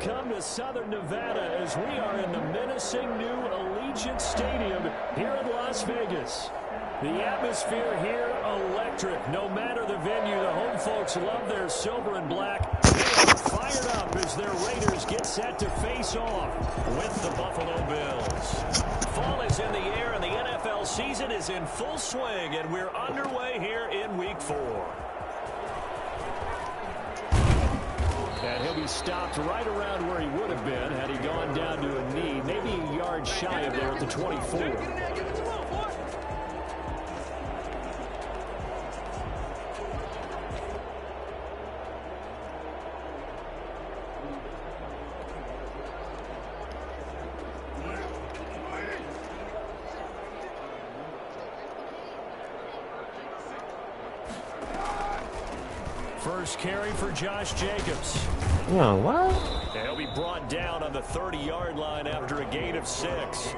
come to Southern Nevada as we are in the menacing new Allegiant Stadium here in Las Vegas. The atmosphere here, electric. No matter the venue, the home folks love their silver and black. They are fired up as their Raiders get set to face off with the Buffalo Bills. Fall is in the air and the NFL season is in full swing, and we're underway here in Week 4. And he'll be stopped right around where he would have been had he gone down to a knee, maybe a yard shy of there at the 24. First carry for Josh Jacobs. Oh, what? And he'll be brought down on the 30-yard line after a gain of 6.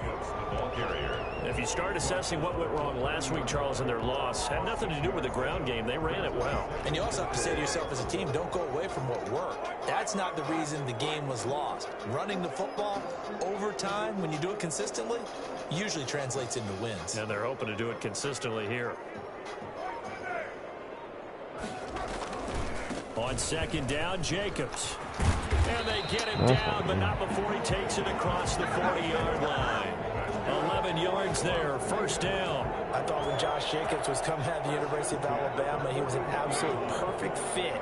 If you start assessing what went wrong last week, Charles, in their loss, had nothing to do with the ground game. They ran it well. And you also have to say to yourself as a team, don't go away from what worked. That's not the reason the game was lost. Running the football over time, when you do it consistently, usually translates into wins. And they're hoping to do it consistently here. On second down, Jacobs. And they get him down, but not before he takes it across the 40-yard line. 11 yards there, first down. I thought when Josh Jacobs was coming out of the University of Alabama, he was an absolute perfect fit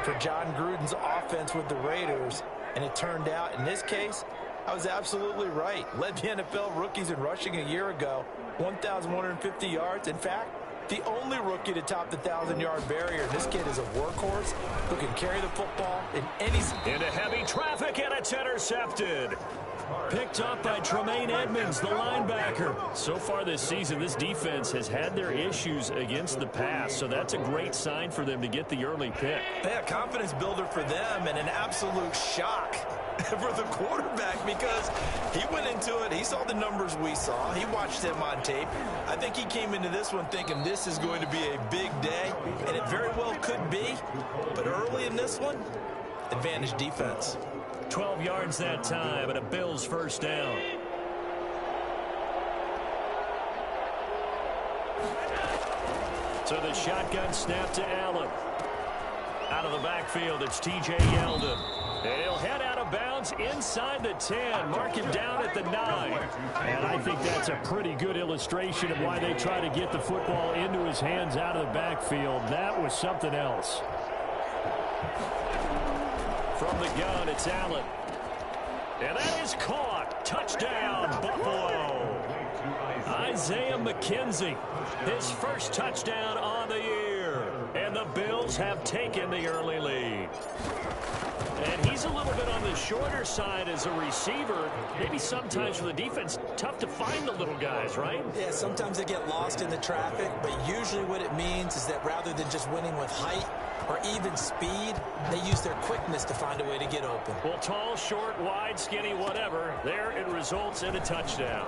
for John Gruden's offense with the Raiders. And it turned out, in this case, I was absolutely right. Led the NFL rookies in rushing a year ago, 1,150 yards. In fact, the only rookie to top the 1,000-yard barrier. This kid is a workhorse who can carry the football in any... Into heavy traffic, and it's intercepted. Picked up by Tremaine Edmonds, the linebacker. So far this season, this defense has had their issues against the pass, so that's a great sign for them to get the early pick. Yeah, confidence builder for them and an absolute shock for the quarterback because he went into it. He saw the numbers we saw. He watched them on tape. I think he came into this one thinking this is going to be a big day, and it very well could be. But early in this one, advantage defense. 12 yards that time, and a Bills first down. So the shotgun snap to Allen. Out of the backfield, it's T.J. Yeldon. And he'll head out of bounds inside the 10. Mark him down at the 9. And I think that's a pretty good illustration of why they try to get the football into his hands out of the backfield. That was something else. From the gun, it's Allen. And that is caught. Touchdown, Buffalo. Isaiah McKenzie, his first touchdown on the year. And the Bills have taken the early lead. And he's a little bit on the shorter side as a receiver. Maybe sometimes for the defense, tough to find the little guys, right? Yeah, sometimes they get lost in the traffic, but usually what it means is that rather than just winning with height or even speed, they use their quickness to find a way to get open. Well, tall, short, wide, skinny, whatever, there it results in a touchdown.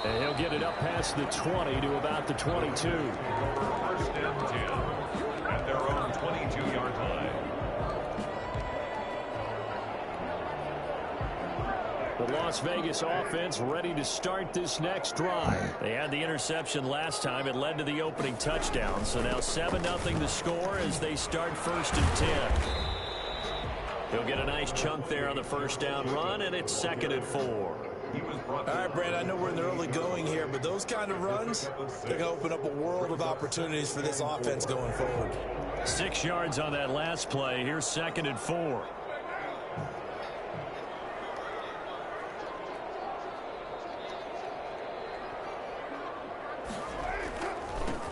And he'll get it up past the 20 to about the 22. First and 10 at their own 22-yard line. The Las Vegas offense ready to start this next drive. They had the interception last time. It led to the opening touchdown. So now 7-0 the score as they start first and 10. He'll get a nice chunk there on the first down run, and it's second and 4. All right, Brad, I know we're in the early going here, but those kind of runs, they're going to open up a world of opportunities for this offense going forward. 6 yards on that last play. Here's second and 4.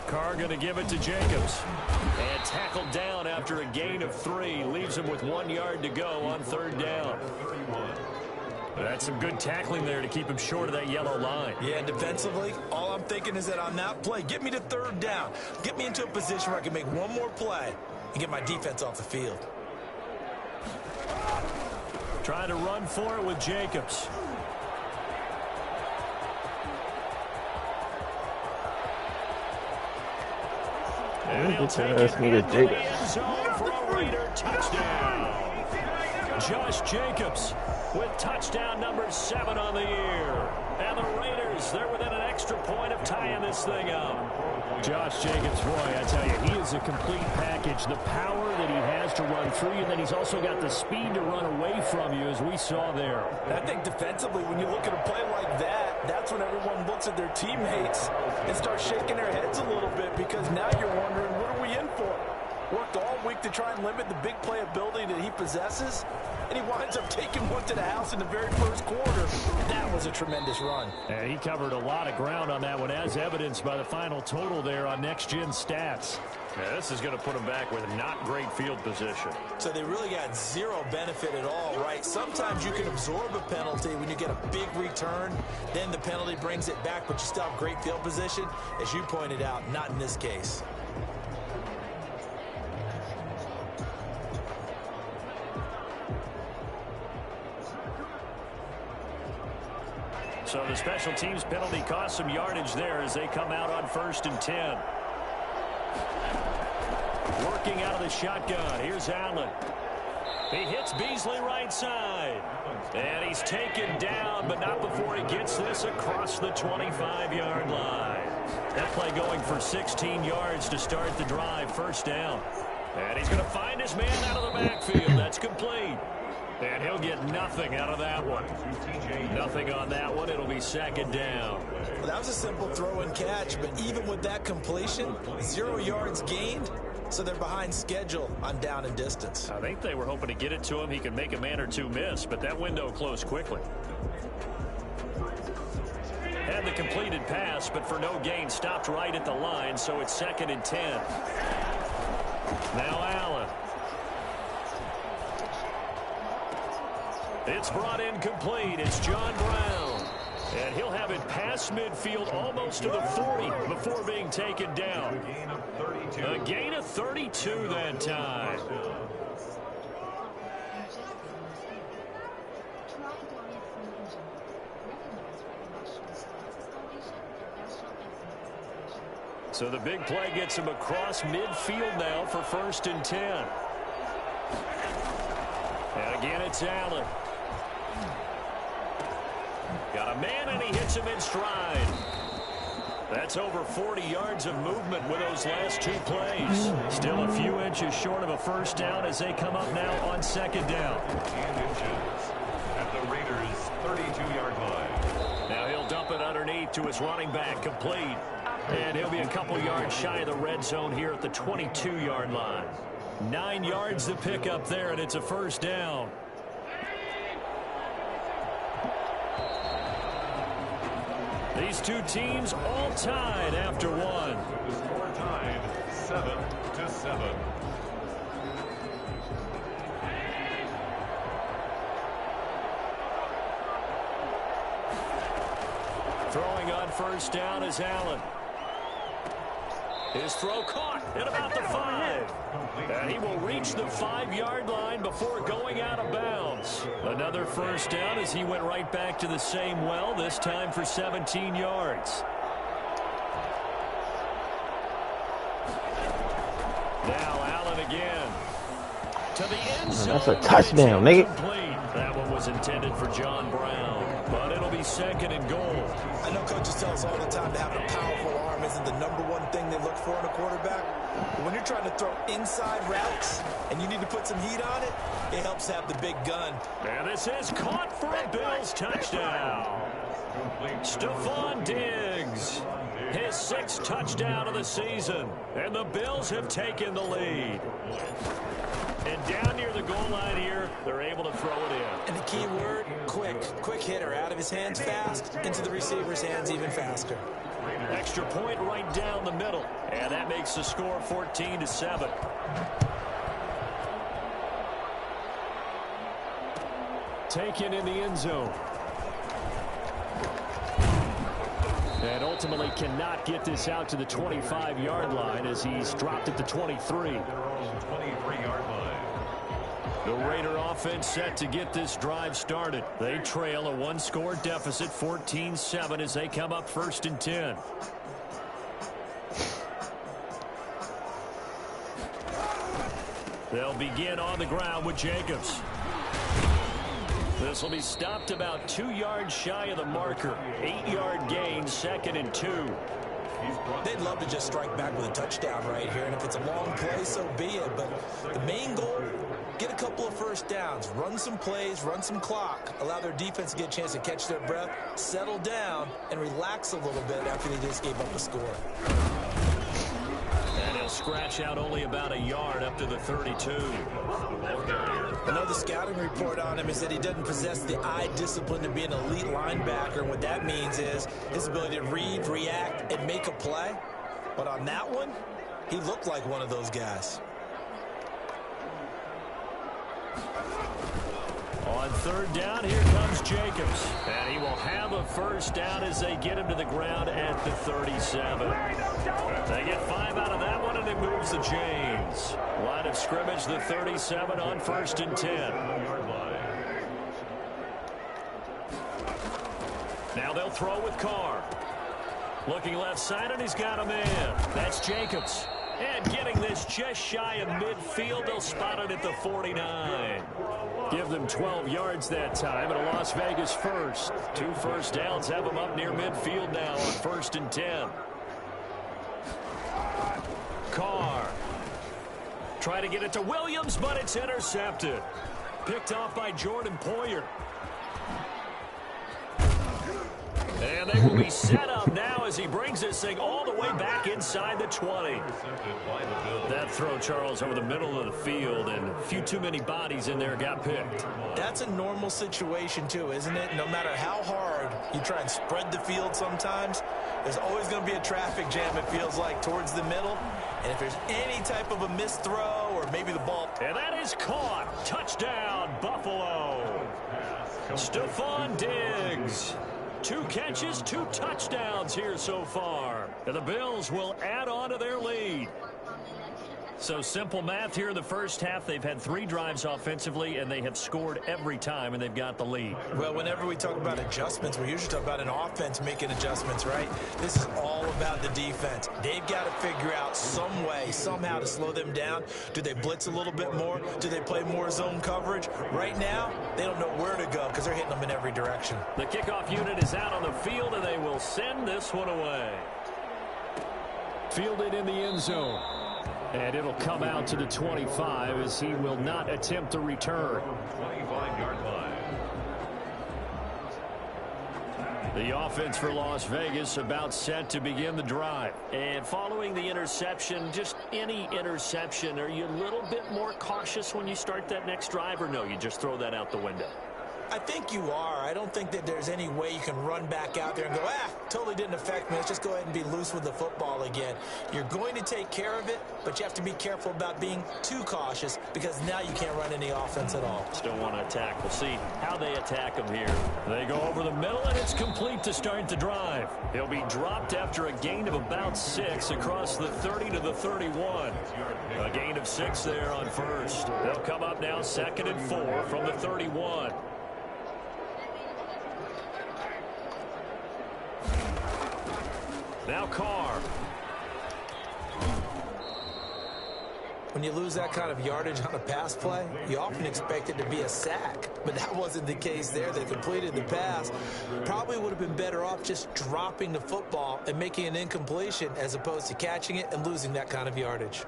Carr going to give it to Jacobs. And tackled down after a gain of 3. Leaves him with 1 yard to go on third down. That's some good tackling there to keep him short of that yellow line. Yeah, defensively, all I'm thinking is that on that play, get me to third down. Get me into a position where I can make one more play and get my defense off the field. Trying to run for it with Jacobs. And he'll take it into the end zone for a Raider touchdown. Josh Jacobs with touchdown number 7 on the year. And the Raiders, they're within an extra point of tying this thing up. Josh Jacobs, boy, I tell you, he is a complete package. The power that he has to run through you, and then he's also got the speed to run away from you, as we saw there. And I think defensively, when you look at a play like that, that's when everyone looks at their teammates and starts shaking their heads a little bit, because now you're wondering, what are we in for? Worked all week to try and limit the big playability that he possesses, and he winds up taking one to the house in the very first quarter. That was a tremendous run. And he covered a lot of ground on that one, as evidenced by the final total there on Next Gen Stats. Yeah, this is going to put them back with not great field position. So they really got zero benefit at all, right? Sometimes you can absorb a penalty when you get a big return, then the penalty brings it back, but you still have great field position. As you pointed out, not in this case. So the special teams penalty cost some yardage there as they come out on 1st and 10. Working out of the shotgun. Here's Allen. He hits Beasley right side. And he's taken down, but not before he gets this across the 25-yard line. That play going for 16 yards to start the drive. First down. And he's going to find his man out of the backfield. That's complete. And he'll get nothing out of that one. Nothing on that one. It'll be 2nd down. Well, that was a simple throw and catch, but even with that completion, 0 yards gained, so they're behind schedule on down and distance. I think they were hoping to get it to him. He could make a man or two miss, but that window closed quickly. Had the completed pass, but for no gain, stopped right at the line, so it's 2nd and 10. Now Allen. It's brought in complete. It's John Brown. And he'll have it past midfield almost to the 40 before being taken down. A gain of 32 that time. So the big play gets him across midfield now for 1st and 10. And again, it's Allen. Got a man, and he hits him in stride. That's over 40 yards of movement with those last 2 plays. Still a few inches short of a first down as they come up now on 2nd down. And inches at the Raiders' 32-yard line. Now he'll dump it underneath to his running back, complete. And he'll be a couple yards shy of the red zone here at the 22-yard line. 9 yards to pick up there, and it's a first down. These two teams all tied after one. The score tied 7-7. Throwing on first down is Allen. His throw caught at about the 5. And he will reach the 5-yard line before going out of bounds. Another first down as he went right back to the same well, this time for 17 yards. Now Allen again. To the end zone. That's a touchdown, nigga. That one was intended for John Brown, but it'll be 2nd and goal. I know coaches tell us all the time to have a powerful arm isn't the #1 thing they look for in a quarterback. But when you're trying to throw inside routes and you need to put some heat on it, it helps to have the big gun. And this is caught for a Bills touchdown. Stephon Diggs, his 6th touchdown of the season. And the Bills have taken the lead. And down near the goal line here, they're able to throw it in. And the key word, quick. Quick hitter. Out of his hands fast, into the receiver's hands even faster. Extra point right down the middle. And that makes the score 14-7. Taken in the end zone. And ultimately cannot get this out to the 25-yard line as he's dropped at the 23. 23-yard line. The Raider offense set to get this drive started. They trail a 1-score deficit, 14-7, as they come up 1st and 10. They'll begin on the ground with Jacobs. This will be stopped about 2 yards shy of the marker. 8-yard gain, 2nd and 2. They'd love to just strike back with a touchdown right here, and if it's a long play, so be it. But the main goal, get a couple of first downs, run some plays, run some clock, allow their defense to get a chance to catch their breath, settle down, and relax a little bit after they just gave up a score. And he'll scratch out only about a yard up to the 32. Another scouting report on him is that he doesn't possess the eye discipline to be an elite linebacker. And what that means is his ability to read, react, and make a play. But on that one, he looked like one of those guys. On 3rd down, here comes Jacobs. And he will have a first down as they get him to the ground at the 37. They get 5 out of that one, and it moves the chains. Line of scrimmage, the 37 on 1st and 10. Now they'll throw with Carr. Looking left side, and he's got a man. That's Jacobs. And getting this just shy of midfield, they'll spot it at the 49. Give them 12 yards that time, and a Las Vegas first. 2 first downs have them up near midfield now on 1st and 10. Carr. Try to get it to Williams, but it's intercepted. Picked off by Jordan Poyer. And they will be set up now as he brings this thing all the way back inside the 20. That throw, Charles, over the middle of the field, and a few too many bodies in there got picked. That's a normal situation, too, isn't it? No matter how hard you try and spread the field sometimes, there's always going to be a traffic jam, it feels like, towards the middle. And if there's any type of a missed throw or maybe the ball. And that is caught. Touchdown, Buffalo. Stephon Diggs. 2 catches, 2 touchdowns here so far. And the Bills will add on to their lead. So simple math here in the first half. They've had 3 drives offensively, and they have scored every time, and they've got the lead. Well, whenever we talk about adjustments, we usually talk about an offense making adjustments, right? This is all about the defense. They've got to figure out some way, somehow to slow them down. Do they blitz a little bit more? Do they play more zone coverage? Right now, they don't know where to go because they're hitting them in every direction. The kickoff unit is out on the field, and they will send this one away. Fielded in the end zone. And it'll come out to the 25 as he will not attempt to return. 25-yard line. The offense for Las Vegas about set to begin the drive. And following the interception, just any interception, are you a little bit more cautious when you start that next drive, or no, you just throw that out the window? I think you are. I don't think that there's any way you can run back out there and go, totally didn't affect me. Let's just go ahead and be loose with the football again. You're going to take care of it, but you have to be careful about being too cautious because now you can't run any offense at all. Still want to attack. We'll see how they attack him here. They go over the middle, and it's complete to start the drive. He'll be dropped after a gain of about 6 across the 30 to the 31. A gain of 6 there on first. They'll come up now 2nd and 4 from the 31. Now Carr. When you lose that kind of yardage on a pass play, you often expect it to be a sack. But that wasn't the case there. They completed the pass. Probably would have been better off just dropping the football and making an incompletion as opposed to catching it and losing that kind of yardage.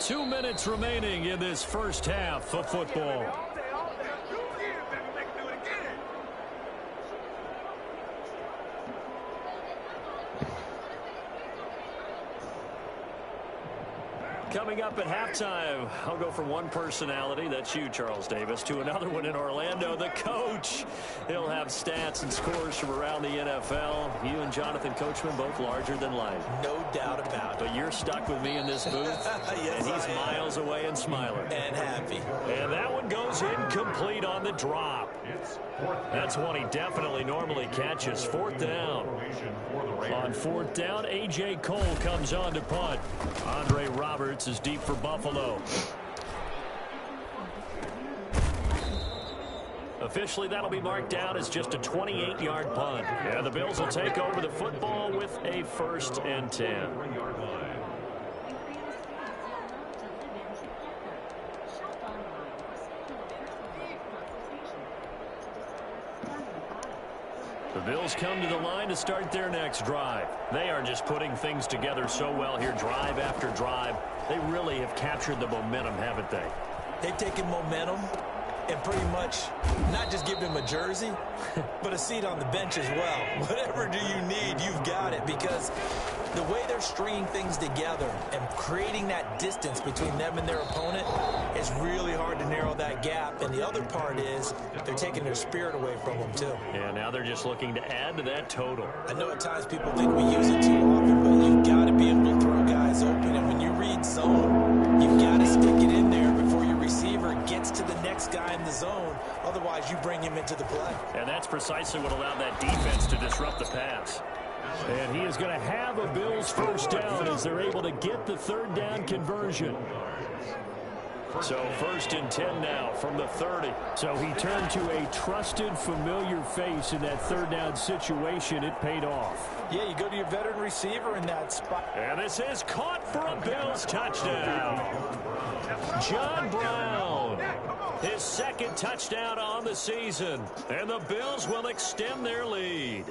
Two minutes remaining in this first half of football. Coming up at halftime, I'll go from one personality, that's you, Charles Davis, to another one in Orlando, the coach. He'll have stats and scores from around the NFL. You and Jonathan Coachman both larger than life. No doubt about it. But you're stuck with me in this booth, yes, and he's miles away and smiling. And happy. And that one goes incomplete on the drop. That's one he definitely normally catches. 4th down. On 4th down, A.J. Cole comes on to punt. Andre Roberts is deep for Buffalo. Officially, that'll be marked down as just a 28-yard punt. And the Bills will take over the football with a 1st and 10. The Bills come to the line to start their next drive. They are just putting things together so well here, drive after drive. They really have captured the momentum, haven't they? They've taken momentum and pretty much not just given him a jersey, but a seat on the bench as well. Whatever do you need, you've got it, because the way they're stringing things together and creating that distance between them and their opponent is really hard to narrow that gap. And the other part is they're taking their spirit away from them, too. Yeah, now they're just looking to add to that total. I know at times people think we use it too often, but you've got to be able to throw guys open. And when you read zone, you've got to stick it in there before your receiver gets to the next guy in the zone. Otherwise, you bring him into the play. And that's precisely what allowed that defense to disrupt the pass. And he is going to have a Bills first down as they're able to get the third down conversion. So 1st and 10 now from the 30. So he turned to a trusted, familiar face in that third down situation. It paid off. Yeah, you go to your veteran receiver in that spot. And this is caught for a Bills touchdown. John Brown, his second touchdown on the season. And the Bills will extend their lead.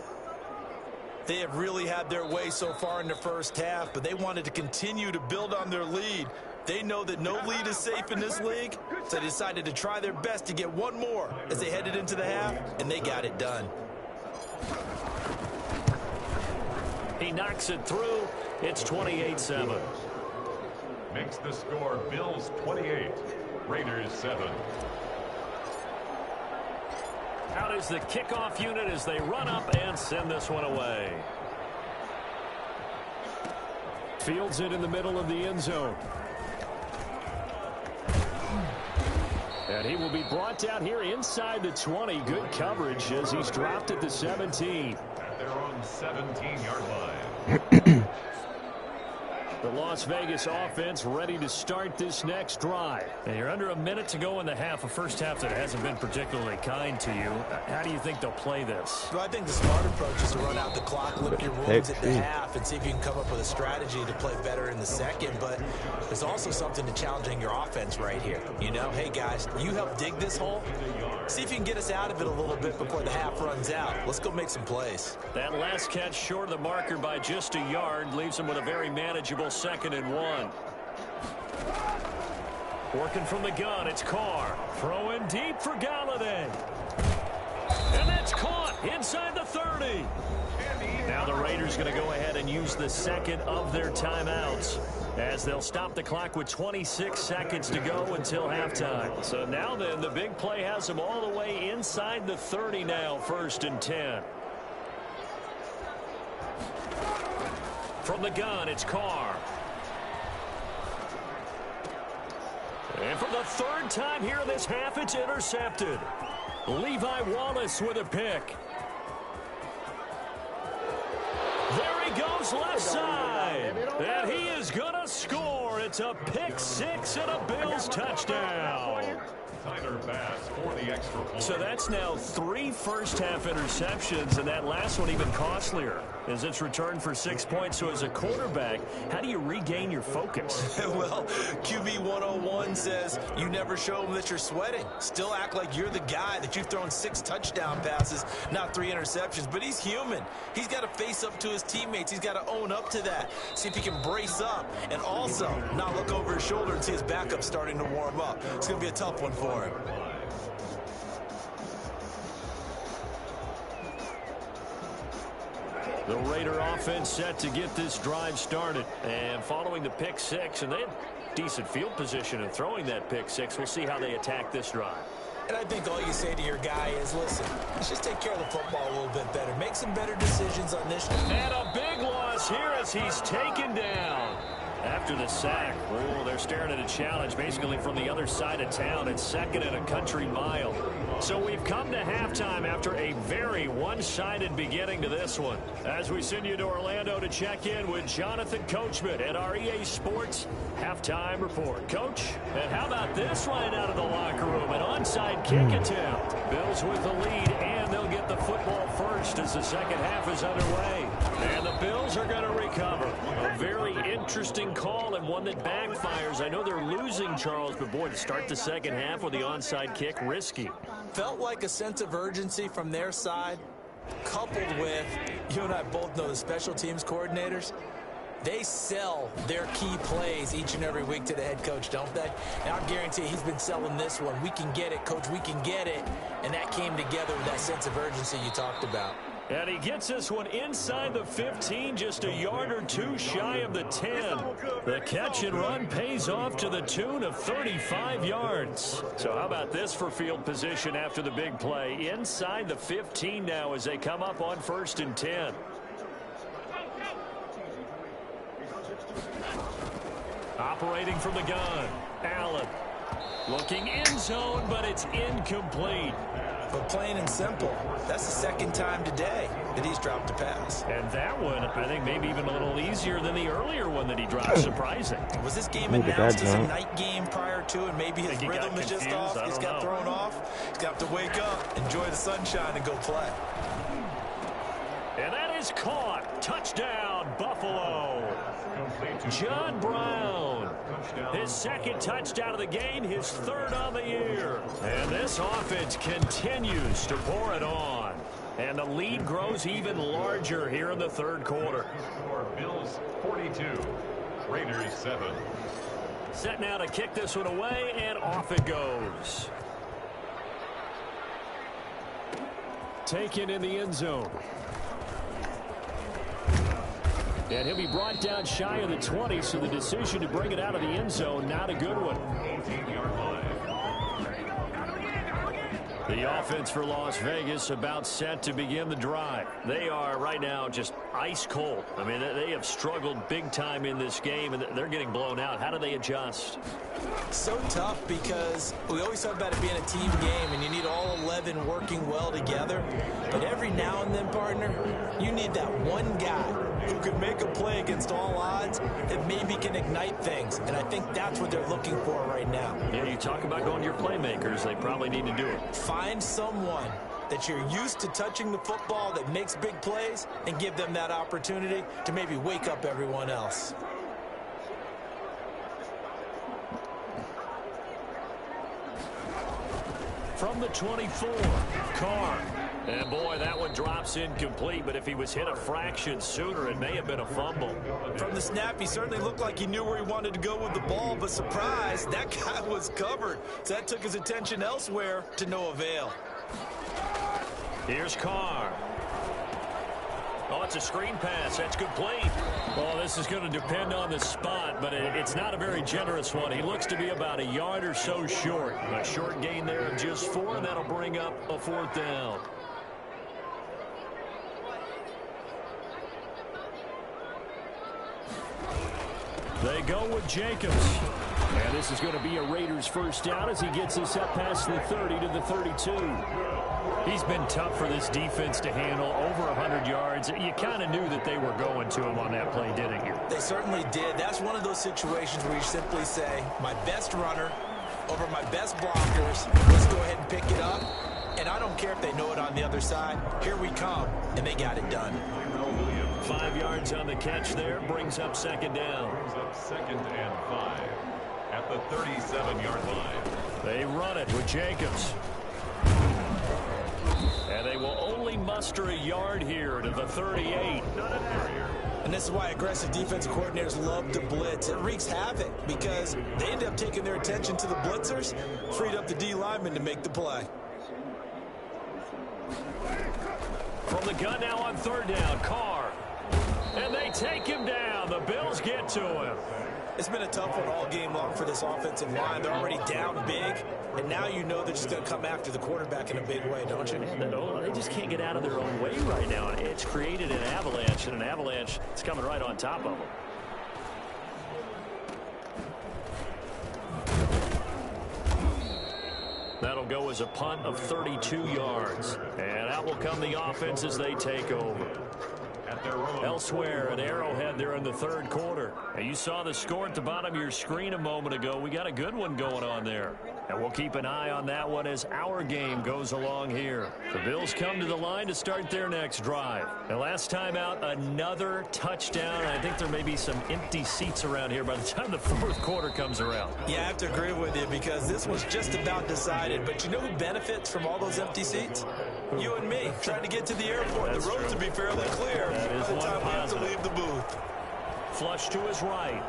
They have really had their way so far in the first half, but they wanted to continue to build on their lead. They know that no lead is safe in this league, so they decided to try their best to get one more as they headed into the half, and they got it done. He knocks it through. It's 28-7. Makes the score Bills 28, Raiders 7. Out is the kickoff unit as they run up and send this one away. Fields it in the middle of the end zone. And he will be brought down here inside the 20. Good coverage as he's dropped at the 17. At their own 17-yard line. The Las Vegas offense ready to start this next drive. And you're under a minute to go in the half, a first half that hasn't been particularly kind to you. How do you think they'll play this? Well, I think the smart approach is to run out the clock, lick your wounds at the half, and see if you can come up with a strategy to play better in the second. But there's also something to challenging your offense right here. You know, hey, guys, you help dig this hole. See if you can get us out of it a little bit before the half runs out. Let's go make some plays. That last catch short of the marker by just a yard leaves him with a very manageable 2nd and 1. Working from the gun, it's Carr. Throwing deep for Galladay. And that's caught inside the 30. Now the Raiders going to go ahead and use the second of their timeouts as they'll stop the clock with 26 seconds to go until halftime. So now then, the big play has them all the way inside the 30 now, 1st and 10. From the gun, it's Carr. And for the 3rd time here in this half, it's intercepted. Levi Wallace with a pick. There he goes left side. And he is going to score. It's a pick 6 and a Bills touchdown. Tyler Bass for the extra point. So that's now 3 first-half interceptions, and that last one even costlier as it's returned for 6 points. So as a quarterback, how do you regain your focus? Well, QB 101 says you never show them that you're sweating. Still act like you're the guy that you've thrown 6 touchdown passes, not 3 interceptions. But he's human. He's got to face up to his teammates. He's got to own up to that. See if he can brace up and also not look over his shoulder and see his backup starting to warm up. It's going to be a tough one for him. The Raider offense set to get this drive started. And following the pick 6, and they had decent field position in throwing that pick 6. We'll see how they attack this drive. And I think all you say to your guy is, listen, let's just take care of the football a little bit better. Make some better decisions on this. And a big loss here as he's taken down. After the sack, oh, they're staring at a challenge basically from the other side of town. It's 2nd and a country mile. So we've come to halftime after a very one-sided beginning to this one. As we send you to Orlando to check in with Jonathan Coachman at our EA Sports Halftime Report. Coach, and how about this line out of the locker room? An onside kick attempt. Bills with the lead, and they'll get the football first as the second half is underway. And the Bills are going to recover. A very interesting call and one that backfires. I know they're losing, Charles, but boy, to start the second half with the onside kick, risky. Felt like a sense of urgency from their side, coupled with, you and I both know the special teams coordinators, they sell their key plays each and every week to the head coach, don't they? And I guarantee he's been selling this one. We can get it, coach, we can get it. And that came together with that sense of urgency you talked about. And he gets this one inside the 15, just a yard or two shy of the 10. The catch and run pays off to the tune of 35 yards. So how about this for field position after the big play? Inside the 15 now as they come up on 1st and 10. Operating from the gun, Allen. Looking end zone, but it's incomplete. But plain and simple, that's the second time today that he's dropped a pass. And that one, I think, maybe even a little easier than the earlier one that he dropped. Surprising. Was this game announced as a night game prior to, and maybe his rhythm is just off? He's got thrown off. He's got to wake up, enjoy the sunshine, and go play. And that is caught. Touchdown, Buffalo. John Brown, his second touchdown of the game, his third on the year. And this offense continues to pour it on. And the lead grows even larger here in the third quarter. Bills 42, Raiders 7. Set now to kick this one away, and off it goes. Taken in the end zone. And he'll be brought down shy of the 20, so the decision to bring it out of the end zone, not a good one. 18-yard line. The offense for Las Vegas about set to begin the drive. They are right now just ice cold. I mean, they have struggled big time in this game, and they're getting blown out. How do they adjust? So tough because we always talk about it being a team game, and you need all 11 working well together. But every now and then, partner, you need that one guy who could make a play against all odds that maybe can ignite things. And I think that's what they're looking for right now. Yeah, you talk about going to your playmakers. They probably need to do it. Find someone that you're used to touching the football that makes big plays and give them that opportunity to maybe wake up everyone else. From the 24, Carr. And boy, that one drops incomplete, but if he was hit a fraction sooner, it may have been a fumble. From the snap, he certainly looked like he knew where he wanted to go with the ball, but surprise, that guy was covered. So that took his attention elsewhere to no avail. Here's Carr. Oh, it's a screen pass. That's complete. Well, this is going to depend on the spot, but it's not a very generous one. He looks to be about a yard or so short. A short gain there of just 4, and that'll bring up a 4th down. They go with Jacobs. And this is going to be a Raiders first down as he gets this up past the 30 to the 32. He's been tough for this defense to handle, over 100 yards. You kind of knew that they were going to him on that play, didn't you? They certainly did. That's one of those situations where you simply say, my best runner over my best blockers, let's go ahead and pick it up. And I don't care if they know it on the other side. Here we come, and they got it done. 5 yards on the catch there, brings up 2nd down. Brings up 2nd and 5 at the 37-yard line. They run it with Jacobs. And they will only muster a yard here to the 38. And this is why aggressive defensive coordinators love to blitz. It wreaks havoc because they end up taking their attention to the blitzers, freed up the D lineman to make the play. From the gun now on 3rd down, Carr. And they take him down. The Bills get to him. It's been a tough one all game long for this offensive line. They're already down big, and now you know they're just going to come after the quarterback in a big way, don't you? No, they just can't get out of their own way right now. It's created an avalanche, and an avalanche is coming right on top of them. That'll go as a punt of 32 yards. And out will come the offense as they take over. Elsewhere at Arrowhead there in the 3rd quarter. And you saw the score at the bottom of your screen a moment ago. We got a good one going on there. And we'll keep an eye on that one as our game goes along here. The Bills come to the line to start their next drive. And last time out, another touchdown. I think there may be some empty seats around here by the time the 4th quarter comes around. Yeah, I have to agree with you because this was just about decided. But you know who benefits from all those empty seats? You and me, trying to get to the airport. The roads would be fairly clear by the time we have to leave the booth. Flush to his right.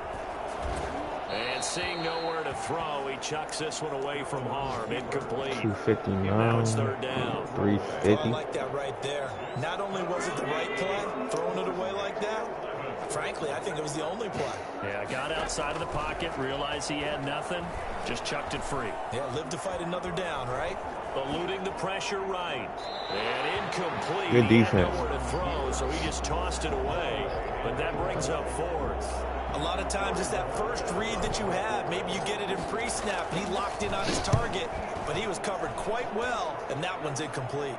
And seeing nowhere to throw, he chucks this one away from harm. Incomplete. 259. Now it's third down. 350. I like that right there. Not only was it the right play, throwing it away like that, frankly, I think it was the only play. Yeah, got outside of the pocket, realized he had nothing, just chucked it free. Yeah, live to fight another down, right? Eluding the pressure right. And incomplete. Good defense. He had nowhere to throw, so he just tossed it away. But that brings up fourth. A lot of times it's that first read that you have. Maybe you get it in pre-snap, and he locked in on his target, but he was covered quite well, and that one's incomplete.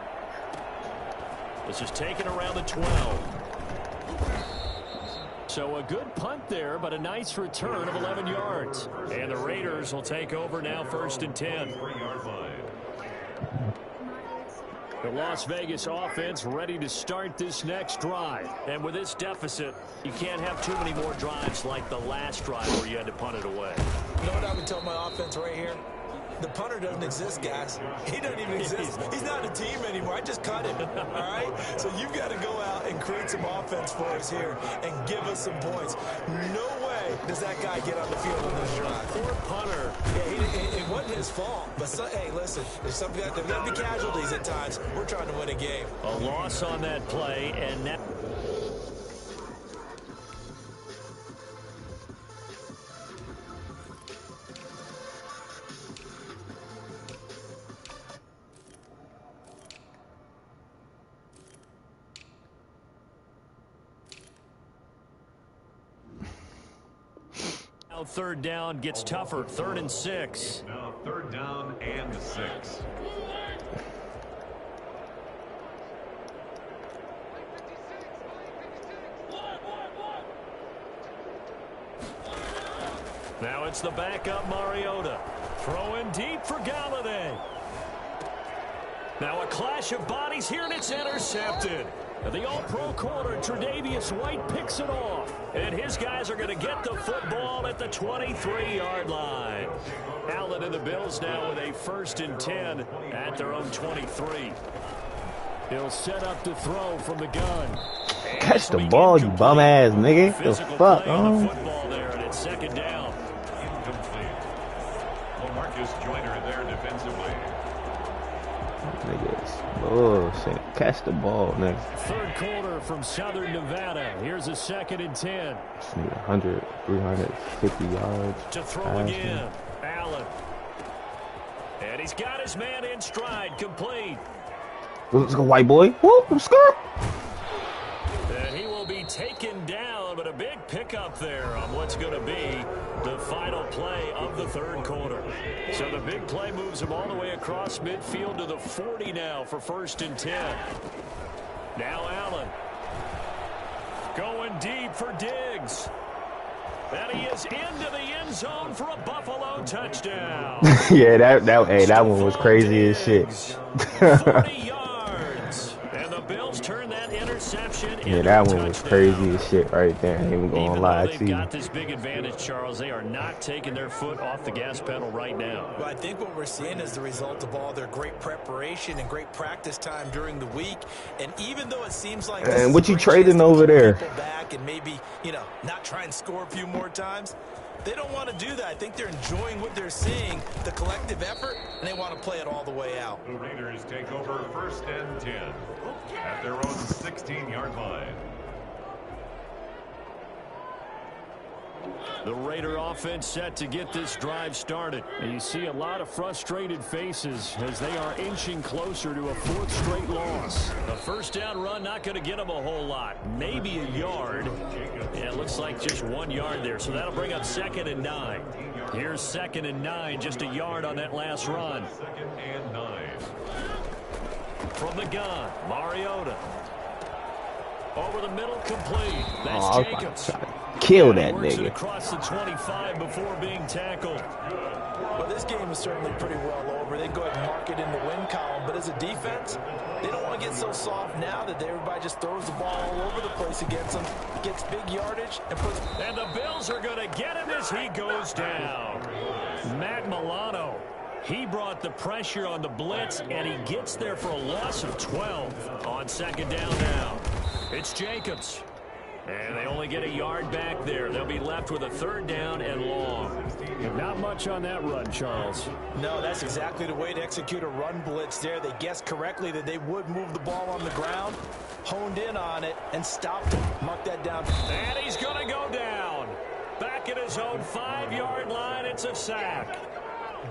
This is taken around the 12. So a good punt there, but a nice return of 11 yards. And the Raiders will take over now, 1st and 10. The Las Vegas offense ready to start this next drive. And with this deficit, you can't have too many more drives like the last drive where you had to punt it away. You know what I would tell my offense right here? The punter doesn't exist, guys. He doesn't even exist. He's not a team anymore. I just cut him, all right? So you've got to go out and create some offense for us here and give us some points. No way does that guy get on the field in this drive. Poor punter. Yeah, it wasn't his fault. But, hey, listen, there's got to be casualties at times. We're trying to win a game. A loss on that play, and now... Now third down gets tougher. 3rd and 6. Now 3rd down and 6. Now it's the backup Mariota. Throwing deep for Galladay. Now a clash of bodies here, and it's intercepted. The All-Pro corner, Tre'Davious White, picks it off. And his guys are going to get the football at the 23-yard line. Allen and the Bills now with a 1st and 10 at their own 23. He'll set up to throw from the gun. Catch the ball, you bum-ass nigga. The fuck, on the football there, and it's 2nd down. Incomplete. Marcus Joyner there defensively. Niggas. Bullshit. Catch the ball, nigga. 3rd quarter from Southern Nevada. Here's a 2nd and 10. Just need 100, 350 yards. To throw again. Allen. And he's got his man in stride. Complete. Let's go, white boy. Whoop, skirt. And he will be taken down, but a big pickup there on what's going to be the final play of the 3rd quarter. So the big play moves him all the way across midfield to the 40 now for 1st and 10. Now Allen. Going deep for Diggs. And he is into the end zone for a Buffalo touchdown. Yeah, that one was crazy as shit. 40 yards. And the Bills turn that interception into Yeah, that one a was touchdown. crazy as shit right there. I ain't even gonna Even lie though to they've you. got this big advantage, Charles, they are not taking their foot off the gas pedal right now. Well, I think what we're seeing is the result of all their great preparation and great practice time during the week. And even though it seems like this And is what a you great trading chance to over get there? people back and maybe, not try and score a few more times, they don't want to do that. I think they're enjoying what they're seeing, the collective effort, and they want to play it all the way out. The Raiders take over 1st and 10 at their own 16-yard line. The Raider offense set to get this drive started. And you see a lot of frustrated faces as they are inching closer to a 4th straight loss. A 1st down run not going to get them a whole lot. Maybe a yard. Yeah, it looks like just 1 yard there. So that'll bring up 2nd and 9. Here's 2nd and 9, just a yard on that last run. 2nd and 9. From the gun, Mariota. Over the middle, complete. That's Oh, I was about Jacobs. to try to kill that Works it nigga. across the 25 before being tackled. Well, this game is certainly pretty well over. They go ahead and mark it in the win column. But as a defense, they don't want to get so soft now that everybody just throws the ball all over the place against them, gets big yardage, and puts... And the Bills are going to get him as he goes down. Matt Milano He brought the pressure on the blitz, and he gets there for a loss of 12 on second down now. It's Jacobs. And they only get a yard back there. They'll be left with a third down and long. Not much on that run, Charles. No, that's exactly the way to execute a run blitz there. They guessed correctly that they would move the ball on the ground, honed in on it, and stopped it. Mark that down. And he's going to go down. Back at his own 5-yard line, it's a sack.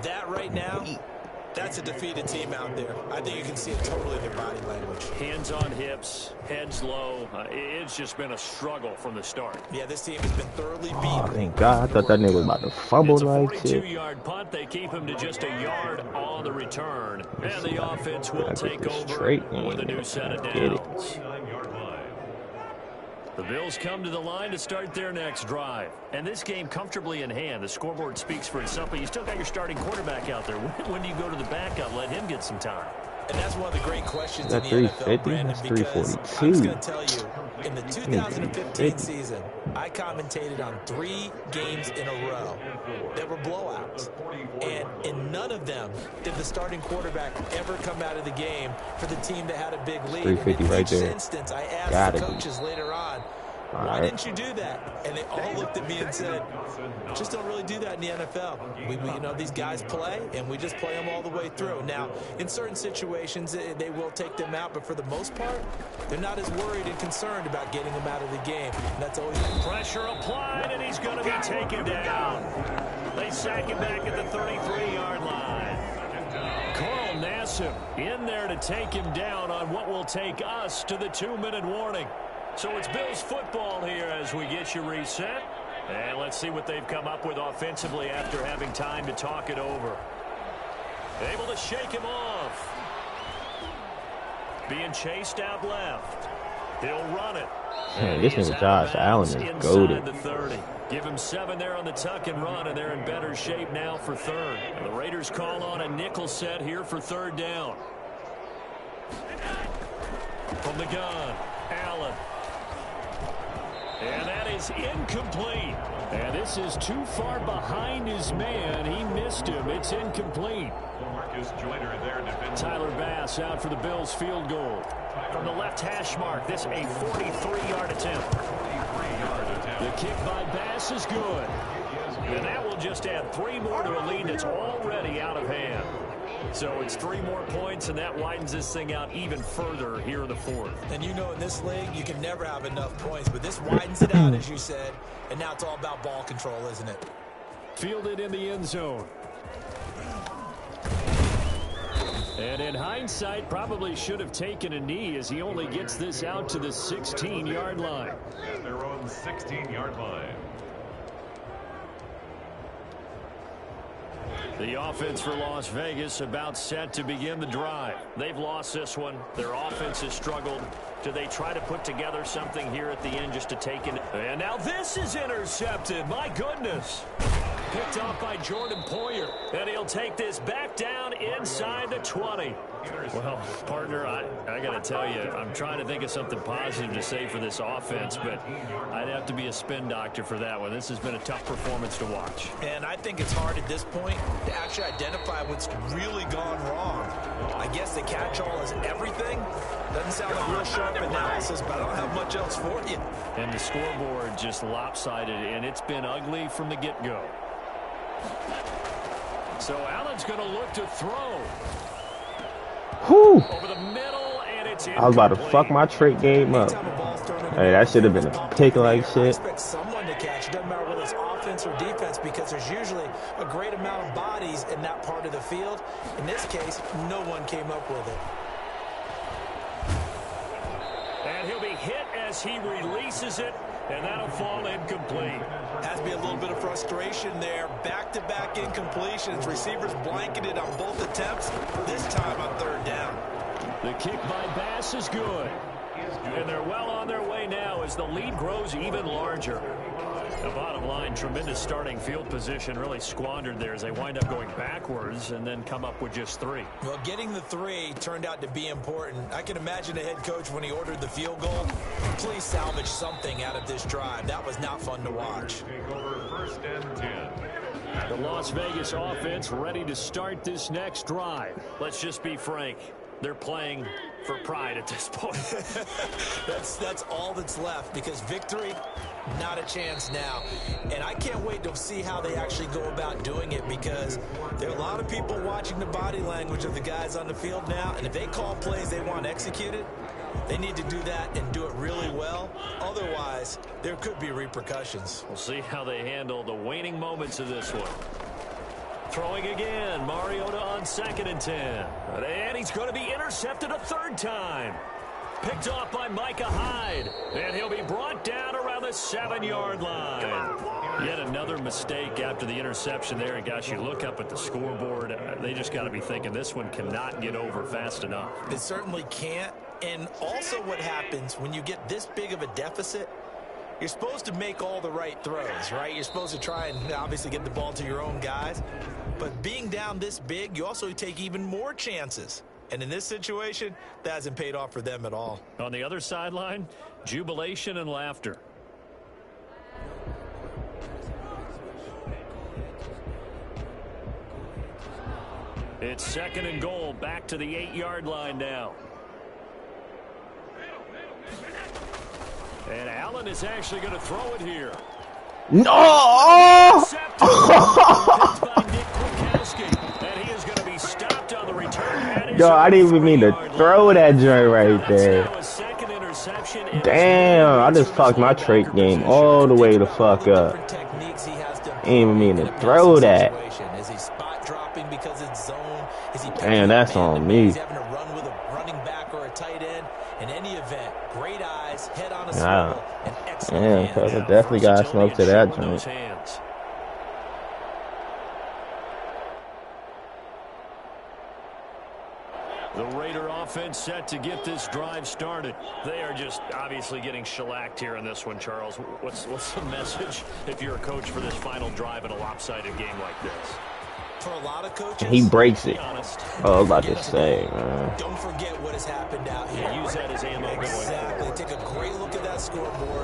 That right now, that's a defeated team out there. I think you can see it totally in their body language. Hands on hips, heads low. It's just been a struggle from the start. Yeah, this team has been thoroughly beaten. Oh, thank God. I thought that nigga was about to fumble like shit. It's a 42-yard punt. They keep him to just a yard on the return. And the offense will take over with a new set of downs. The Bills come to the line to start their next drive. And this game comfortably in hand. The scoreboard speaks for itself, but you still got your starting quarterback out there. When do you go to the backup? Let him get some time. And that's one of the great questions in the NFL, Brandon, that's because I was going to tell you, in the 2015 season, I commentated on 3 games in a row that were blowouts. And in none of them did the starting quarterback ever come out of the game for the team that had a big lead. 350 right there. In each instance, I asked the coaches later on, why didn't you do that? And they all looked at me and said, just don't really do that in the NFL. We you know, these guys play, and we just play them all the way through. Now, in certain situations, they will take them out, but for the most part, they're not as worried and concerned about getting them out of the game. And that's always pressure applied, and he's going to be taken down. They sack him back at the 33-yard line. Carl Nassib in there to take him down on what will take us to the 2-minute warning. So it's Bills football here as we get you reset. And let's see what they've come up with offensively after having time to talk it over. Able to shake him off. Being chased out left. He'll run it. Man, this nigga Josh Allen is goated. The 30. Give him 7 there on the tuck and run, and they're in better shape now for third. And the Raiders call on a nickel set here for third down. From the gun, Allen. And that is incomplete. And this is too far behind his man. He missed him. It's incomplete. Tyler Bass out for the Bills field goal. From the left hash mark, this a 43-yard attempt. The kick by Bass is good. And that will just add 3 more to a lead that's already out of hand. So it's 3 more points, and that widens this thing out even further here in the 4th. And you know in this league, you can never have enough points, but this widens it out, as you said, and now it's all about ball control, isn't it? Fielded in the end zone. And in hindsight, probably should have taken a knee as he only gets this out to the 16-yard line. At their own 16-yard line. The offense for Las Vegas about set to begin the drive. They've lost this one. Their offense has struggled. Do they try to put together something here at the end just to take it? And now this is intercepted. My goodness. Picked off by Jordan Poyer. And he'll take this back down inside the 20. Well, partner, I got to tell you, I'm trying to think of something positive to say for this offense, but I'd have to be a spin doctor for that one. This has been a tough performance to watch. And I think it's hard at this point to actually identify what's really gone wrong. I guess the catch-all is everything. Doesn't sound like real sharp analysis, but I don't have much else for you. And the scoreboard just lopsided, and it's been ugly from the get-go. So Allen's going to look to throw. Whew. Over the middle, and it's I was about to fuck my trait game up. Hey, that should have been a pick like shit. I expect someone to catch. It doesn't matter whether it's offense or defense, because there's usually a great amount of bodies in that part of the field. In this case, no one came up with it. And he'll be hit as he releases it, and that'll fall incomplete. Has to be a little bit of frustration there. Back-to-back incompletions. Receivers blanketed on both attempts, this time on third down. The kick by Bass is good. And they're well on their way now as the lead grows even larger. The bottom line, tremendous starting field position, really squandered there as they wind up going backwards and then come up with just 3. Well, getting the 3 turned out to be important. I can imagine the head coach when he ordered the field goal. Please salvage something out of this drive. That was not fun to watch. Take over 1st and 10. The Las Vegas offense ready to start this next drive. Let's just be frank. They're playing for pride at this point. That's all that's left, because victory, not a chance now. And I can't wait to see how they actually go about doing it, because there are a lot of people watching the body language of the guys on the field now, and if they call plays they want executed, they need to do that and do it really well. Otherwise, there could be repercussions. We'll see how they handle the waning moments of this one. Throwing again, Mariota on 2nd and 10. And he's going to be intercepted a third time. Picked off by Micah Hyde. And he'll be brought down around the 7-yard line. Yet another mistake after the interception there. And gosh, you look up at the scoreboard, they just got to be thinking this one cannot get over fast enough. It certainly can't. And also what happens when you get this big of a deficit, you're supposed to make all the right throws, right? You're supposed to try and obviously get the ball to your own guys. But being down this big, you also take even more chances. And in this situation, that hasn't paid off for them at all. On the other sideline, jubilation and laughter. It's 2nd and goal, back to the 8-yard line now. And Allen is actually going to throw it here. No! Yo, I didn't even mean to throw that joint right there. Damn, I just fucked my trait game all the way the fuck up. Ain't even mean to throw that. Damn, that's on me. Yeah, because I definitely got smoked to that joint. The Raider offense set to get this drive started. They are just obviously getting shellacked here in this one, Charles. What's the message if you're a coach for this final drive in a lopsided game like this? For a lot of coaches, he breaks it. Oh, I was about to say, man. Don't forget what has happened out here. Use that as ammo. Exactly. Take a great look at that scoreboard.